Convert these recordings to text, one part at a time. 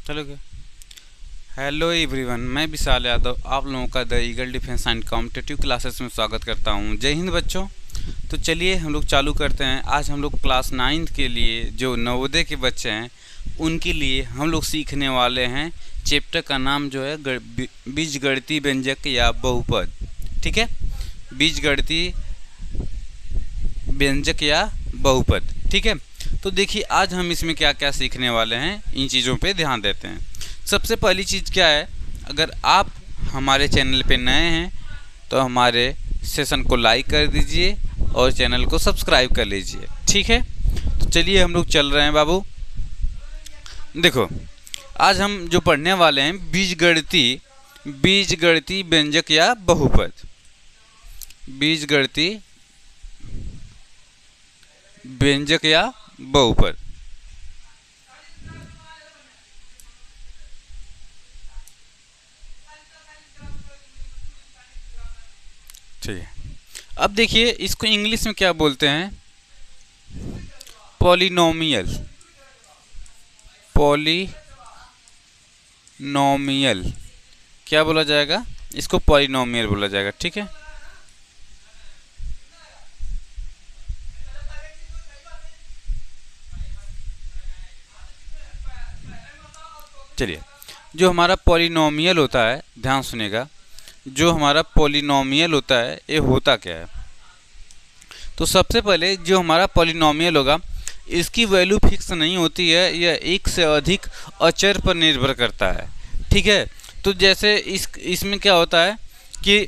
चलोगे। Hello everyone, मैं विशाल यादव आप लोगों का the eagle defence and competitive classes में स्वागत करता हूं। जय हिंद बच्चों। तो चलिए हम लोग चालू करते हैं। आज हम लोग क्लास 9th के लिए जो नवोदय के बच्चे हैं उनके लिए हम लोग सीखने वाले हैं। चैप्टर का नाम जो है बीजगणितीय व्यंजक या बहुपद। ठीक है, बीजगणितीय व्यंजक या बहुपद। ठीक है, तो देखिए आज हम इसमें क्या क्या सीखने वाले हैं, इन चीज़ों पे ध्यान देते हैं। सबसे पहली चीज़ क्या है, अगर आप हमारे चैनल पे नए हैं तो हमारे सेशन को लाइक कर दीजिए और चैनल को सब्सक्राइब कर लीजिए। ठीक है, तो चलिए हम लोग चल रहे हैं बाबू। देखो आज हम जो पढ़ने वाले हैं बीजगणितीय व्यंजक या बहुपद। बीजगणितीय व्यंजक या बहुपद। ठीक है, अब देखिए इसको इंग्लिश में क्या बोलते हैं, पॉलिनोमियल। पॉलिनोमियल क्या बोला जाएगा, इसको पॉलिनोमियल बोला जाएगा। ठीक है, चलिए जो हमारा पॉलिनोमियल होता है, ध्यान सुनिएगा, जो हमारा पॉलिनोमियल होता है ये होता क्या है। तो सबसे पहले जो हमारा पॉलिनोमियल होगा इसकी वैल्यू फिक्स नहीं होती है, यह एक से अधिक अचर पर निर्भर करता है। ठीक है, तो जैसे इसमें क्या होता है कि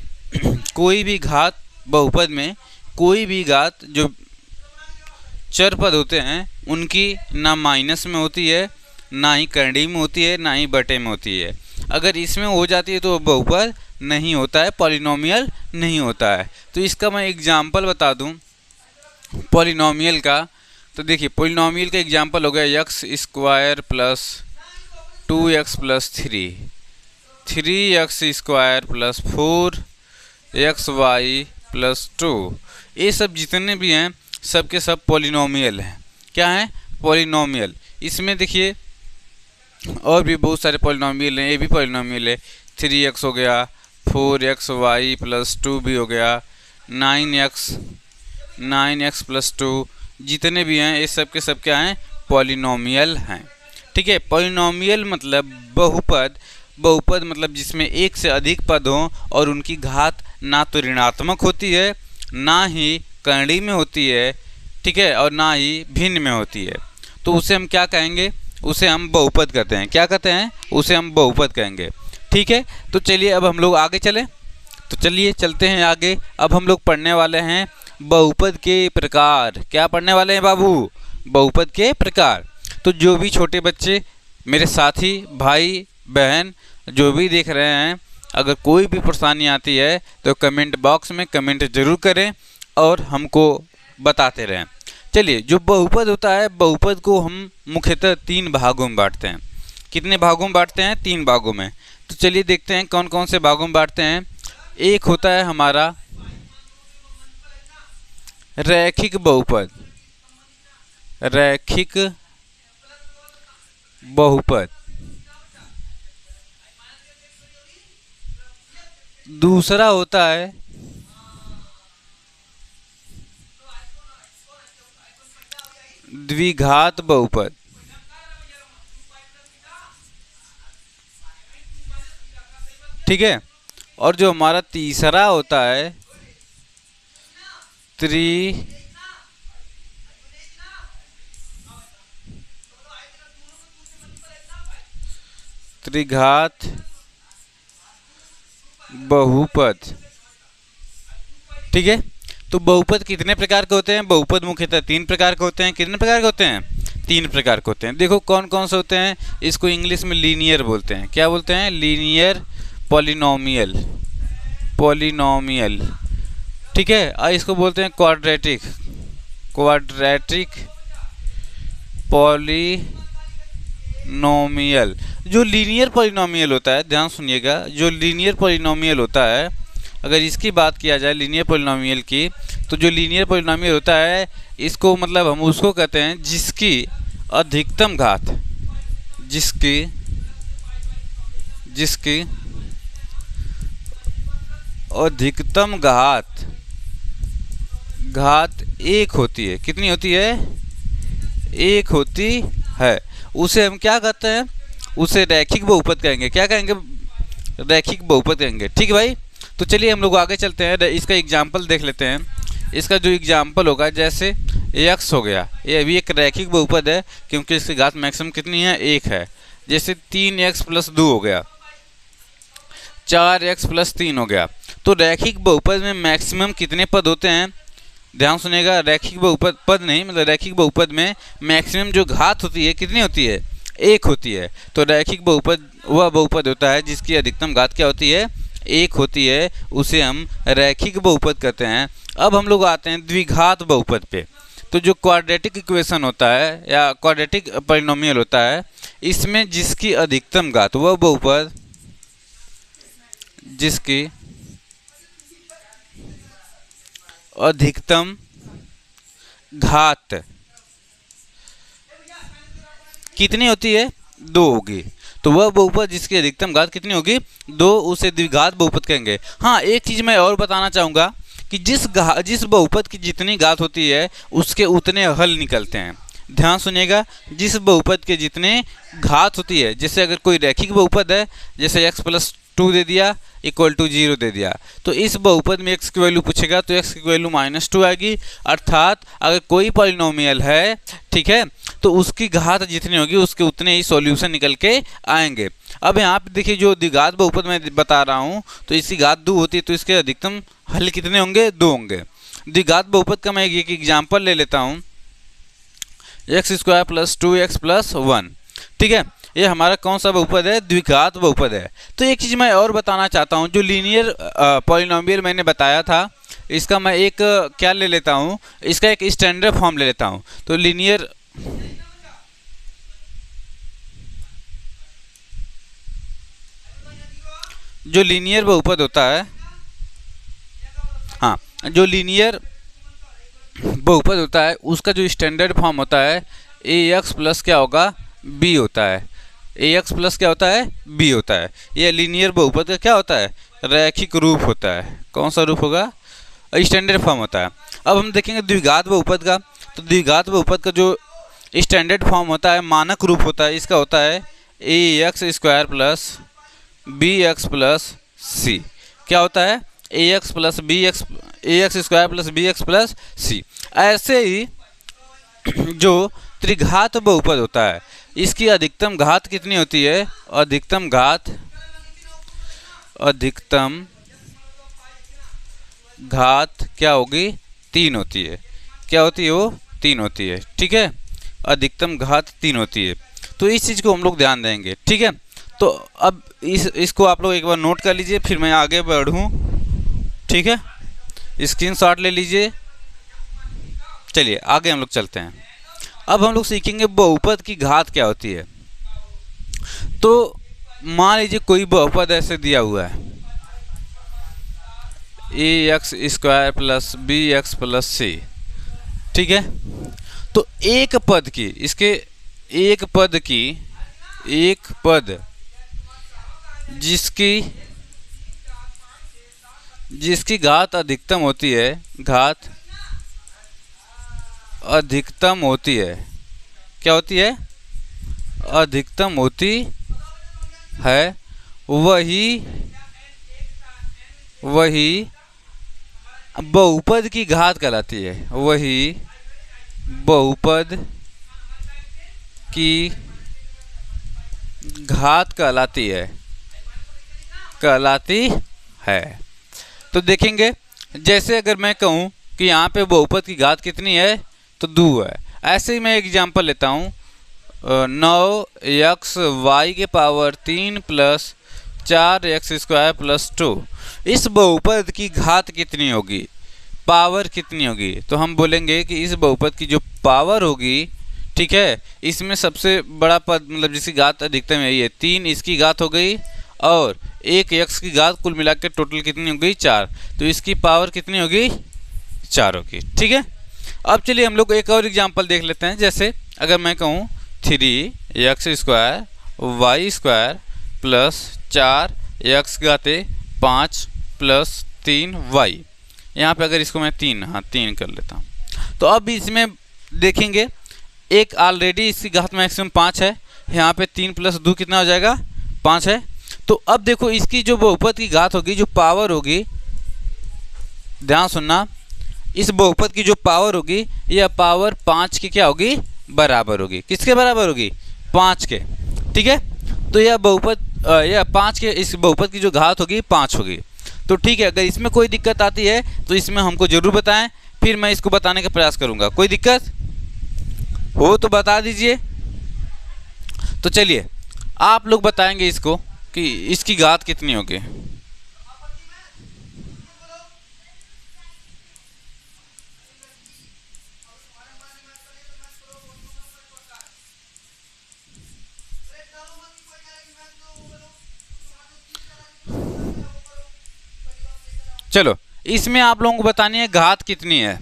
कोई भी घात बहुपद में कोई भी घात जो चर पद होते हैं उनकी ना माइनस में होती है, ना ही करड़ी में होती है, ना ही बटे में होती है। अगर इसमें हो जाती है तो बहुपद नहीं होता है, पॉलिनोमियल नहीं होता है। तो इसका मैं एग्जांपल बता दूं पॉलिनोमियल का। तो देखिए पॉलिनोमियल का एग्जांपल हो गया x square plus 2x plus 3x square plus 4xy plus 2। ये सब जितने भी हैं सब के सब पॉलिनोमियल हैं। क्या हैं, पॉलिनोमियल। इसमें देखिए और भी बहुत सारे पॉलिनोमियल हैं, ये भी पॉलिनोमियल है। 3x हो गया, 4xy प्लस 2 भी हो गया, 9x प्लस 2, जितने भी हैं ये सब के सब क्या हैं, पॉलिनोमियल हैं। ठीक है, पॉलिनोमियल मतलब बहुपद। बहुपद मतलब जिसमें एक से अधिक पद हों और उनकी घात ना तो ऋणात्मक होती है, ना ही करणी में होती है, ठीक है, और ना ही भिन्न में होती है। तो उसे हम क्या कहेंगे, उसे हम बहुपद कहते हैं। क्या कहते हैं, उसे हम बहुपद कहेंगे। ठीक है, तो चलिए अब हम लोग आगे चलें। तो चलिए चलते हैं आगे। अब हम लोग पढ़ने वाले हैं बहुपद के प्रकार। क्या पढ़ने वाले हैं बाबू, बहुपद के प्रकार। तो जो भी छोटे बच्चे, मेरे साथी भाई बहन जो भी देख रहे हैं, अगर कोई भी परेशानी आती है तो कमेंट बॉक्स में कमेंट जरूर करें और हमको बताते रहें। चलिए जो बहुपद होता है, बहुपद को हम मुख्यतः 3 भागों में बांटते हैं। कितने भागों में बांटते हैं, 3 भागों में। तो चलिए देखते हैं कौन कौन से भागों में बांटते हैं। एक होता है हमारा रैखिक बहुपद। रैखिक बहुपद। दूसरा होता है द्विघात बहुपद। ठीक है, और जो हमारा तीसरा होता है त्रिघात बहुपद। ठीक है, तो बहुपद कितने प्रकार के होते हैं, बहुपद मुख्यतः 3 प्रकार के होते हैं। कितने प्रकार के होते हैं, 3 प्रकार के होते हैं। देखो कौन कौन से होते हैं, इसको इंग्लिश में लीनियर बोलते हैं। क्या बोलते हैं, लीनियर पॉलिनोमियल। पॉलिनोमियल, ठीक है, और इसको बोलते हैं क्वाड्रेटिक। Quadratic polynomial. जो लीनियर पॉलिनोमियल होता है, ध्यान सुनिएगा, जो लीनियर पॉलिनोमियल होता है, अगर इसकी बात किया जाए लीनियर पॉलिनोमियल की, तो जो लीनियर पॉलिनोमियल होता है इसको मतलब हम उसको कहते हैं जिसकी अधिकतम घात, जिसकी जिसकी अधिकतम घात एक होती है। कितनी होती है? एक होती है। उसे हम क्या कहते हैं? उसे रैखिक बहुपद कहेंगे। क्या कहेंगे? रैखिक बहुपद कहेंगे। ठीक है भाई, तो चलिए हम लोग आगे चलते हैं, इसका एग्जाम्पल देख लेते हैं। इसका जो एग्जाम्पल होगा, जैसे x हो गया, ये भी एक रैखिक बहुपद है क्योंकि इसकी घात मैक्सिमम कितनी है? एक है। जैसे 3x + 2 हो गया, 4x + 3 हो गया। तो रैखिक बहुपद में मैक्सिमम कितने पद होते हैं? ध्यान सुनेगा, रैखिक बहुपद पद नहीं, मतलब रैखिक बहुपद में मैक्सिमम जो घात होती है कितनी होती है? एक होती है। तो रैखिक बहुपद वह बहुपद होता है जिसकी अधिकतम घात क्या होती है? एक होती है, उसे हम रैखिक बहुपद कहते हैं। अब हम लोग आते हैं द्विघात बहुपद पे। तो जो क्वाड्रेटिक इक्वेशन होता है या क्वाड्रेटिक पॉलिनोमियल होता है, इसमें जिसकी अधिकतम घात, वह बहुपद जिसकी अधिकतम घात कितनी होती है? 2 होगी। तो वह बहुपद जिसकी अधिकतम घात कितनी होगी? 2, उसे द्विघात बहुपद कहेंगे। हाँ, एक चीज़ मैं और बताना चाहूँगा कि जिस बहुपद की जितनी घात होती है उसके उतने हल निकलते हैं। ध्यान सुनिएगा, जिस बहुपद के जितने घात होती है, जैसे अगर कोई रैखिक बहुपद है, जैसे x + 2 दे दिया = 0 दे दिया, तो इस बहुपद में x की वैल्यू पूछेगा तो x की वैल्यू -2 आएगी। अर्थात अगर कोई पॉलिनोमियल है, ठीक है, तो उसकी घात जितनी होगी उसके उतने ही सॉल्यूशन निकल के आएंगे। अब यहाँ पे देखिए, जो द्विघात बहुपद मैं बता रहा हूँ, तो इसकी घात 2 होती है, तो इसके अधिकतम हल कितने होंगे? 2 होंगे। द्विघात बहुपद का मैं एक एग्जाम्पल ले लेता हूँ, x² + 2x + 1। ठीक है, ये हमारा कौन सा बहुपद है? द्विघात बहुपद है। तो एक चीज़ मैं और बताना चाहता हूँ, जो लीनियर पॉलिनोमियल मैंने बताया था, इसका मैं एक क्या ले लेता हूँ, इसका एक स्टैंडर्ड फॉर्म ले लेता हूँ। तो लीनियर जो लीनियर बहुपद होता है, हाँ, जो लीनियर बहुपद होता है उसका जो स्टैंडर्ड फॉर्म होता है ax + क्या होगा? b होता है। ax + क्या होता है? b होता है। ये लीनियर बहुपद का क्या होता है? रैखिक रूप होता है। कौन सा रूप होगा? स्टैंडर्ड फॉर्म होता है। अब हम देखेंगे द्विघात बहुपद का। तो द्विघात बहुपद का जो स्टैंडर्ड फॉर्म होता है, मानक रूप होता है, इसका होता है ax² + bx + c। क्या होता है? ax + bx, ax² + bx + c। ऐसे ही जो त्रिघात बहुपद होता है, इसकी अधिकतम घात कितनी होती है? अधिकतम घात क्या होगी? 3 होती है। क्या होती है? वो 3 होती है। ठीक है, अधिकतम घात 3 होती है। तो इस चीज़ को हम लोग ध्यान देंगे। ठीक है, तो अब इसको आप लोग एक बार नोट कर लीजिए, फिर मैं आगे बढ़ूँ। ठीक है, स्क्रीनशॉट ले लीजिए। चलिए आगे हम लोग चलते हैं। अब हम लोग सीखेंगे बहुपद की घात क्या होती है। तो मान लीजिए कोई बहुपद ऐसे दिया हुआ है, ax² + bx + c। ठीक है, तो एक पद की, इसके एक पद जिसकी घात अधिकतम होती है, घात अधिकतम होती है। क्या होती है? अधिकतम होती है, वही बहुपद की घात कहलाती है। वही बहुपद की घात कहलाती है। तो देखेंगे, जैसे अगर मैं कहूँ कि यहाँ पे बहुपद की घात कितनी है, तो 2 है। ऐसे ही मैं एग्जांपल लेता हूँ, 9x y³ 3 + 4x² + 2। इस बहुपद की घात कितनी होगी? पावर कितनी होगी? तो हम बोलेंगे कि इस बहुपद की जो पावर होगी, ठीक है, इसमें सबसे बड़ा पद मतलब जिसकी घात अधिकतम है ये 3, इसकी घात हो गई, और एक x की घात, कुल मिला के टोटल कितनी हो गई? 4। तो इसकी पावर कितनी होगी? 4 होगी। ठीक है, अब चलिए हम लोग एक और एग्जांपल देख लेते हैं। जैसे अगर मैं कहूँ 3x² y² प्लस 4 एक्स घाते 5 प्लस 3 वाई। यहाँ पे अगर इसको मैं 3 कर लेता हूँ तो अब इसमें देखेंगे एक ऑलरेडी इसकी घात मैक्सिमम 5 है, यहाँ पे 3 प्लस 2 कितना हो जाएगा 5 है। तो अब देखो इसकी जो बहुपद की घात होगी, जो पावर होगी, ध्यान सुनना, इस बहुपद की जो पावर होगी यह पावर 5 की क्या होगी, बराबर होगी। किसके बराबर होगी, 5 के। ठीक है, तो यह बहुपद यह 5 के, इस बहुपद की जो घात होगी 5 होगी। तो ठीक है, अगर इसमें कोई दिक्कत आती है तो इसमें हमको ज़रूर बताएं, फिर मैं इसको बताने का प्रयास करूँगा। कोई दिक्कत हो तो बता दीजिए। तो चलिए आप लोग बताएंगे इसको कि इसकी घात कितनी होगी। चलो इसमें आप लोगों को बतानी है घात कितनी है।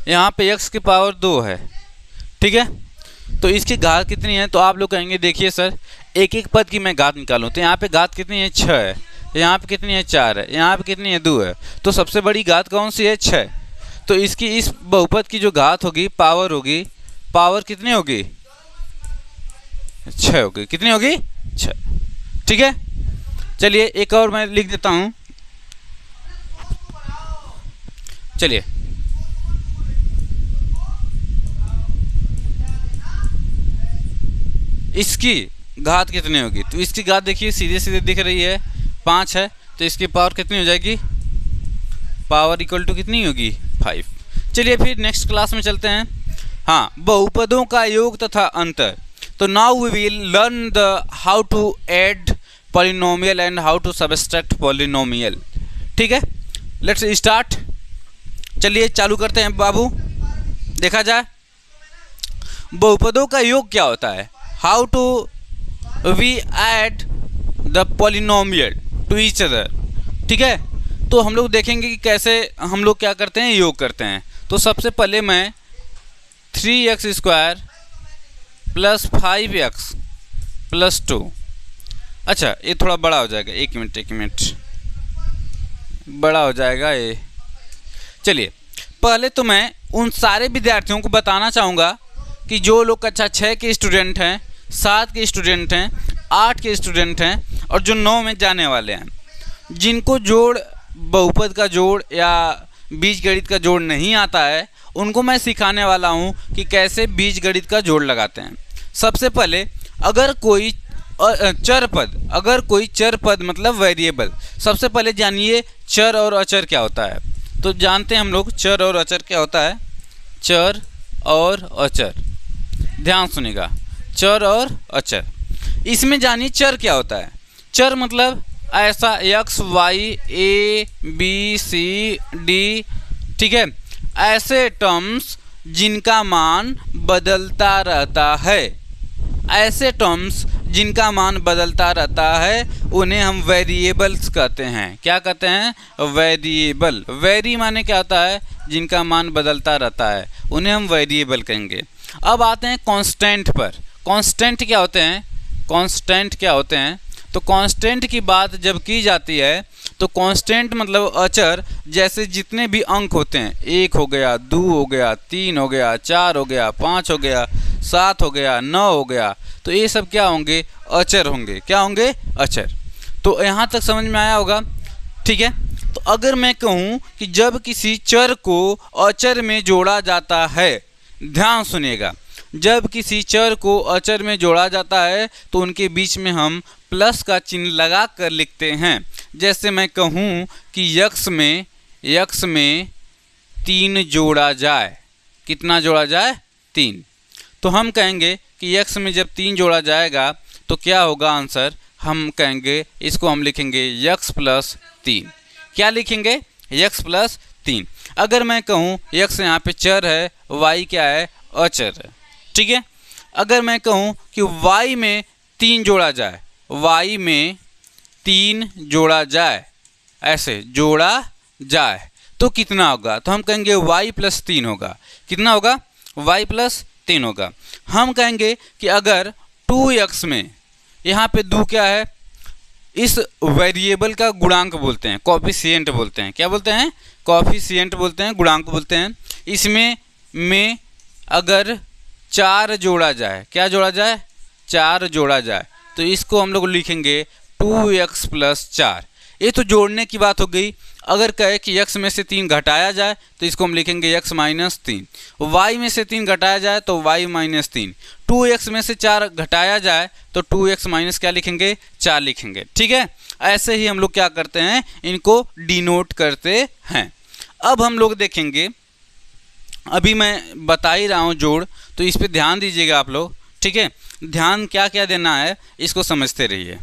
यहाँ पे x की पावर 2 है, ठीक है, तो इसकी घात कितनी है। तो आप लोग कहेंगे देखिए सर एक एक पद की मैं घात निकालूँ, तो यहाँ पे घात कितनी है 6 है, यहाँ पे कितनी है 4 है, यहाँ पे कितनी है 2 है। तो सबसे बड़ी घात कौन सी है, 6। तो इसकी इस बहुपद की जो घात होगी, पावर होगी, पावर कितनी होगी 6 होगी। कितनी होगी 6। ठीक है, चलिए एक और मैं लिख देता हूँ। चलिए इसकी घात कितनी होगी, तो इसकी घात देखिए सीधे सीधे दिख रही है 5 है, तो इसकी पावर कितनी हो जाएगी, पावर इक्वल टू कितनी होगी 5। चलिए फिर नेक्स्ट क्लास में चलते हैं। हाँ, बहुपदों का योग तथा अंतर। तो now we will learn the how to add polynomial and how to subtract polynomial. ठीक है, लेट्स स्टार्ट। चलिए चालू करते हैं बाबू। देखा जाए बहुपदों का योग क्या होता है, how to we add the polynomial to each other. ठीक है, तो हम लोग देखेंगे कि कैसे हम लोग क्या करते हैं, योग करते हैं। तो सबसे पहले मैं 3x² प्लस 5x प्लस 2, अच्छा ये थोड़ा बड़ा हो जाएगा, एक मिनट बड़ा हो जाएगा ये। चलिए पहले तो मैं उन सारे विद्यार्थियों को बताना चाहूँगा कि जो लोग कक्षा 6 के स्टूडेंट हैं, 7 के स्टूडेंट हैं, 8 के स्टूडेंट हैं और जो 9 में जाने वाले हैं, जिनको जोड़, बहुपद का जोड़ या बीजगणित का जोड़ नहीं आता है, उनको मैं सिखाने वाला हूँ कि कैसे बीजगणित का जोड़ लगाते हैं। सबसे पहले अगर कोई चर पद मतलब वेरिएबल, सबसे पहले जानिए चर और अचर क्या होता है। तो जानते हैं हम लोग चर और अचर क्या होता है। चर और अचर, ध्यान सुनिएगा, चर और अचर। इसमें जानिए चर क्या होता है। चर मतलब ऐसा x y a b c d, ठीक है, ऐसे टर्म्स जिनका मान बदलता रहता है, ऐसे टर्म्स जिनका मान बदलता रहता है उन्हें हम वेरिएबल्स कहते हैं। क्या कहते हैं, वेरिएबल। वेरी माने क्या होता है, जिनका मान बदलता रहता है, उन्हें हम वेरिएबल कहेंगे। अब आते हैं कांस्टेंट पर। कांस्टेंट क्या होते हैं, कांस्टेंट क्या होते हैं। तो कांस्टेंट की बात जब की जाती है तो कांस्टेंट मतलब अचर, जैसे जितने भी अंक होते हैं, 1 हो गया, 2 हो गया, 3 हो गया, 4 हो गया, 5 हो गया, 7 हो गया, 9 हो गया, तो ये सब क्या होंगे, अचर होंगे। क्या होंगे, अचर। तो यहाँ तक समझ में आया होगा। ठीक है, तो अगर मैं कहूँ कि जब किसी चर को अचर में जोड़ा जाता है, ध्यान सुनिएगा, जब किसी चर को अचर में जोड़ा जाता है तो उनके बीच में हम प्लस का चिन्ह लगा कर लिखते हैं। जैसे मैं कहूँ कि यक्स में 3 जोड़ा जाए, कितना जोड़ा जाए, 3, तो हम कहेंगे कि यक्स में जब 3 जोड़ा जाएगा तो क्या होगा आंसर, हम कहेंगे इसको हम लिखेंगे यक्स प्लस 3। क्या लिखेंगे, यक्स प्लस 3। अगर मैं कहूँ यक्स यहाँ पे चर है, वाई क्या है, अचर है। ठीक है, अगर मैं कहूँ कि y में 3 जोड़ा जाए, y में 3 जोड़ा जाए, ऐसे जोड़ा जाए तो कितना होगा, तो हम कहेंगे y प्लस 3 होगा। कितना होगा, y प्लस 3 होगा। हम कहेंगे कि अगर 2x में, यहाँ पे 2 क्या है, इस वेरिएबल का गुणांक बोलते हैं, कोएफिशिएंट बोलते हैं। क्या बोलते हैं? कोएफिशिएंट बोलते हैं, गुणांक बोलते हैं। इसमें में अगर 4 जोड़ा जाए, क्या जोड़ा जाए? 4 जोड़ा जाए, तो इसको हम लोग लिखेंगे 2x + 4। ये तो जोड़ने की बात हो गई। अगर कहे कि x में से 3 घटाया जाए तो इसको हम लिखेंगे x - 3। y में से 3 घटाया जाए तो y - 3। 2x में से 4 घटाया जाए तो 2x - क्या लिखेंगे? 4 लिखेंगे। ठीक है, ऐसे ही हम लोग क्या करते हैं, इनको डिनोट करते हैं। अब हम लोग देखेंगे, अभी मैं बता ही रहा हूँ जोड़, तो इस पर ध्यान दीजिएगा आप लोग। ठीक है, ध्यान क्या क्या देना है इसको समझते रहिए।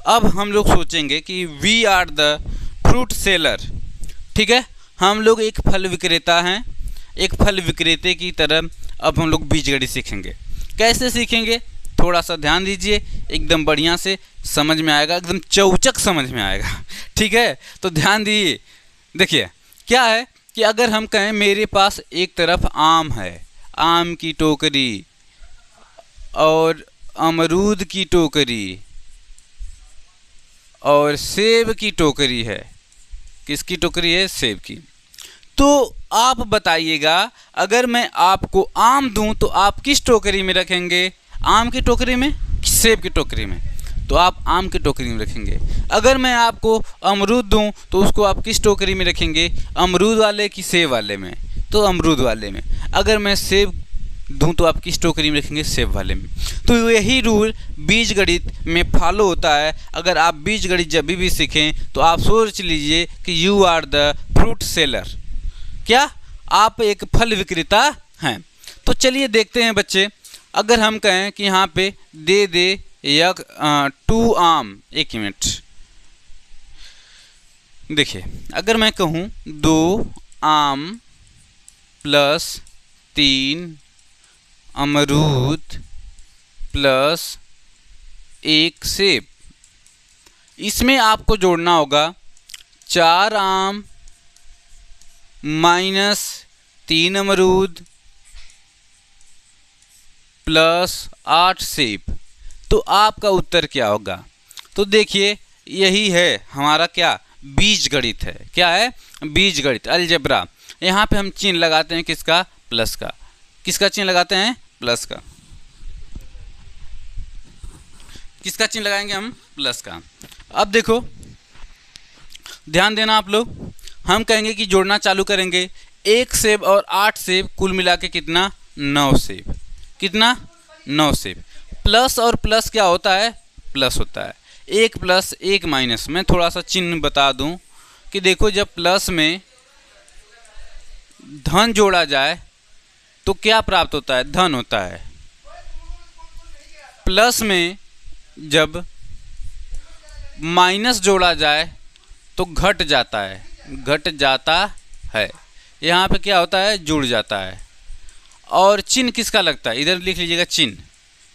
अब हम लोग सोचेंगे कि we are the fruit seller. ठीक है, हम लोग एक फल विक्रेता हैं। एक फल विक्रेते की तरह अब हम लोग बीजगणित सीखेंगे। कैसे सीखेंगे? थोड़ा सा ध्यान दीजिए, एकदम बढ़िया से समझ में आएगा, एकदम चौचक समझ में आएगा। ठीक है, तो ध्यान दीजिए। देखिए क्या है कि अगर हम कहें मेरे पास एक तरफ आम है, आम की टोकरी, और अमरूद की टोकरी, और सेब की टोकरी है। किसकी टोकरी है? सेब की। तो आप बताइएगा, अगर मैं आपको आम दूं तो आप किस टोकरी में रखेंगे? आम की टोकरी में, सेब की टोकरी में? तो आप आम की टोकरी में रखेंगे। अगर मैं आपको अमरूद दूं तो उसको आप किस टोकरी में रखेंगे? अमरूद वाले की सेब वाले में? तो अमरूद वाले में। अगर मैं सेब दूं तो आप किस टोकरी में रखेंगे? सेब वाले में। तो यही रूल बीजगणित में फॉलो होता है। अगर आप बीजगणित जब भी सीखें तो आप सोच लीजिए कि you are the fruit seller. क्या? आप एक फल विक्रेता हैं। तो चलिए देखते हैं बच्चे, अगर हम कहें कि यहाँ पे दे 2 आम, 1 मिनट, देखिए अगर मैं कहूँ 2 आम + 3 अमरूद + 1 सेब, इसमें आपको जोड़ना होगा 4 आम - 3 अमरूद + 8 सेब। तो आपका उत्तर क्या होगा? तो देखिए यही है हमारा क्या? बीजगणित है। क्या है? बीजगणित, अलजेब्रा। यहाँ पे हम चिन्ह लगाते हैं किसका? प्लस का। किसका चिन्ह लगाते हैं? प्लस का। किसका चिन्ह लगाएंगे हम? प्लस का। अब देखो ध्यान देना आप लोग, हम कहेंगे कि जोड़ना चालू करेंगे। 1 सेब और 8 सेब, कुल मिला के कितना? 9 सेब। कितना? 9 सेब। प्लस और प्लस क्या होता है? प्लस होता है। 1 + 1 - मैं थोड़ा सा चिन्ह बता दूं कि देखो जब प्लस में धन जोड़ा जाए तो क्या प्राप्त होता है? धन होता है। प्लस में जब माइनस जोड़ा जाए तो घट जाता है, घट जाता है। यहाँ पे क्या होता है? जुड़ जाता है। और चिन्ह किसका लगता है? इधर लिख लीजिएगा चिन्ह।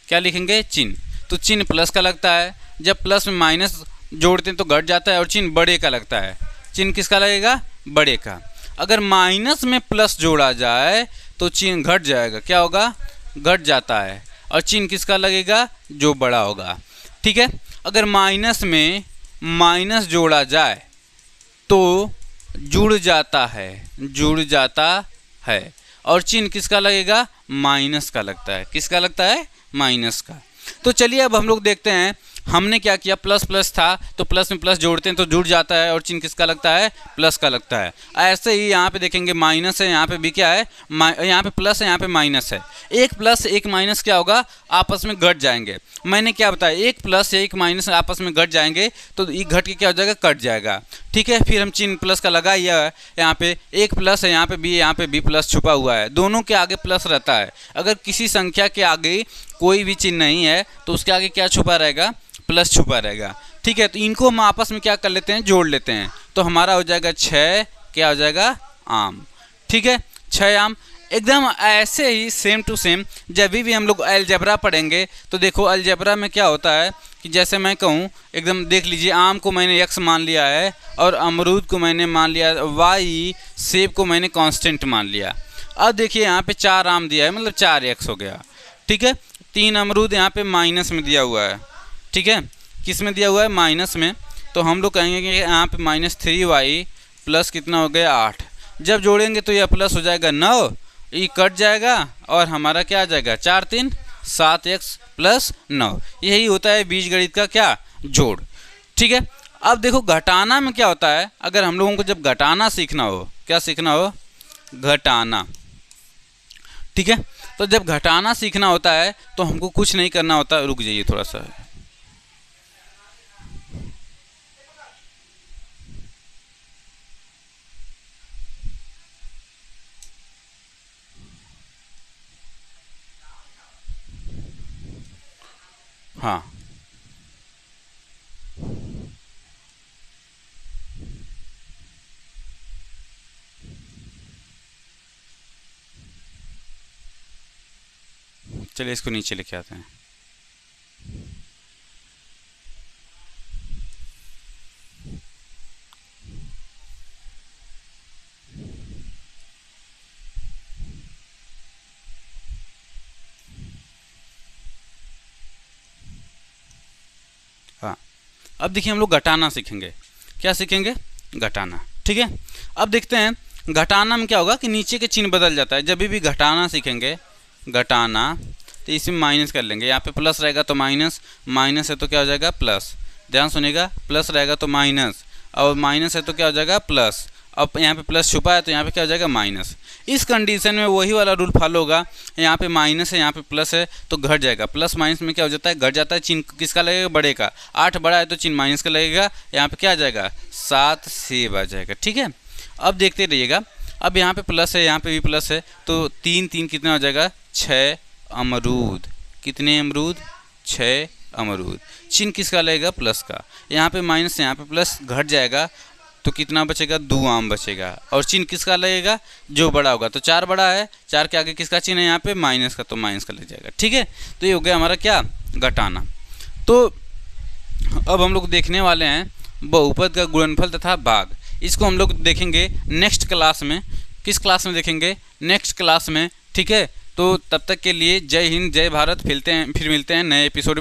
क्या लिखेंगे? चिन्ह। तो चिन्ह प्लस का लगता है। जब प्लस में माइनस जोड़ते हैं तो घट जाता है, और चिन्ह बड़े का लगता है। चिन्ह किसका लगेगा? बड़े का। अगर माइनस में प्लस जोड़ा जाए तो चिन्ह घट जाएगा। क्या होगा? घट जाता है। और चिन्ह किसका लगेगा? जो बड़ा होगा। ठीक है, अगर माइनस में माइनस जोड़ा जाए तो जुड़ जाता है, जुड़ जाता है। और चिन्ह किसका लगेगा? माइनस का लगता है। किसका लगता है? माइनस का। तो चलिए अब हम लोग देखते हैं, हमने क्या किया? प्लस प्लस था तो प्लस में प्लस जोड़ते हैं तो जुड़ जाता है, और चिन्ह किसका लगता है? प्लस का लगता है। ऐसे ही यहाँ पे देखेंगे माइनस है, यहाँ पे भी क्या है? यहाँ पे प्लस है, यहाँ पे माइनस है। 1 + 1 - क्या होगा? आपस में घट जाएंगे। मैंने क्या बताया? 1 + 1 - आपस में घट जाएंगे तो ये घट के क्या हो जाएगा? कट जाएगा। ठीक है, फिर हम चिन्ह प्लस का लगाइए। यहाँ पे 1 प्लस है, यहाँ पे भी प्लस छुपा हुआ है। दोनों के आगे प्लस रहता है। अगर किसी संख्या के आगे कोई भी चिन्ह नहीं है तो उसके आगे क्या छुपा रहेगा? प्लस छुपा रहेगा। ठीक है, तो इनको हम आपस में क्या कर लेते हैं? जोड़ लेते हैं। तो हमारा हो जाएगा 6, क्या हो जाएगा? आम। ठीक है, 6 आम। एकदम ऐसे ही सेम टू सेम जब भी हम लोग अलजेब्रा पढ़ेंगे तो देखो अलजेब्रा में क्या होता है कि जैसे मैं कहूँ, एकदम देख लीजिए, आम को मैंने x मान लिया है और अमरूद को मैंने मान लिया y, सेब को मैंने कांस्टेंट मान लिया। अब देखिए यहाँ पे 4 आम दिया है, मतलब 4x हो गया। ठीक है, 3 अमरूद यहाँ पे माइनस में दिया हुआ है। ठीक है, किस में दिया हुआ है? माइनस में। तो हम लोग कहेंगे कि यहाँ पे -3y प्लस कितना हो गया 8। जब जोड़ेंगे तो यह प्लस हो जाएगा 9, ये कट जाएगा और हमारा क्या आ जाएगा 4 3 7x प्लस 9। यही होता है बीजगणित का क्या जोड़। ठीक है, अब देखो घटाना में क्या होता है, अगर हम लोगों को जब घटाना सीखना हो, क्या सीखना हो, घटाना। ठीक है, तो जब घटाना सीखना होता है तो हमको कुछ नहीं करना होता, रुक जाइए थोड़ा सा। हाँ, चलिए इसको नीचे लेके आते हैं। हाँ, अब देखिए हम लोग घटाना सीखेंगे। क्या सीखेंगे, घटाना। ठीक है, अब देखते हैं घटाना में क्या होगा कि नीचे के चिन्ह बदल जाता है। जब भी घटाना सीखेंगे, घटाना, तो इसमें माइनस कर लेंगे। यहाँ पे प्लस रहेगा तो माइनस, माइनस है तो क्या हो जाएगा प्लस। ध्यान सुनिएगा, प्लस रहेगा तो माइनस, और माइनस है तो क्या हो जाएगा प्लस। अब यहाँ पे प्लस छुपा है तो यहाँ पे क्या हो जाएगा माइनस। इस कंडीशन में वही वाला रूल फॉलो होगा। यहाँ पे माइनस है, यहाँ पे प्लस है तो घट जाएगा। प्लस माइनस में क्या हो जाता है, घट जाता है। चिन्ह किसका लगेगा, बड़े का। 8 बड़ा है तो चिन्ह माइनस का लगेगा। यहाँ पे क्या आ जाएगा 7 सेब आ जाएगा। ठीक है, अब देखते रहिएगा। अब यहाँ पे प्लस है, यहाँ पे भी प्लस है, तो 3 3 कितना हो जाएगा 6 अमरूद। कितने अमरूद, 6 अमरूद। चिन्ह किसका लगेगा, प्लस का। यहाँ पे माइनस, यहाँ पे प्लस, घट जाएगा तो कितना बचेगा, 2 आम बचेगा। और चिन्ह किसका लगेगा, जो बड़ा होगा। तो 4 बड़ा है, 4 के आगे किसका चिन्ह है यहाँ पे, माइनस का, तो माइनस का लग जाएगा। ठीक है, तो ये हो गया हमारा क्या, घटाना। तो अब हम लोग देखने वाले हैं बहुपद का गुणनफल तथा भाग। इसको हम लोग देखेंगे नेक्स्ट क्लास में। किस क्लास में देखेंगे, नेक्स्ट क्लास में। ठीक है, तो तब तक के लिए जय हिंद, जय भारत। फिर मिलते हैं नए एपिसोड में।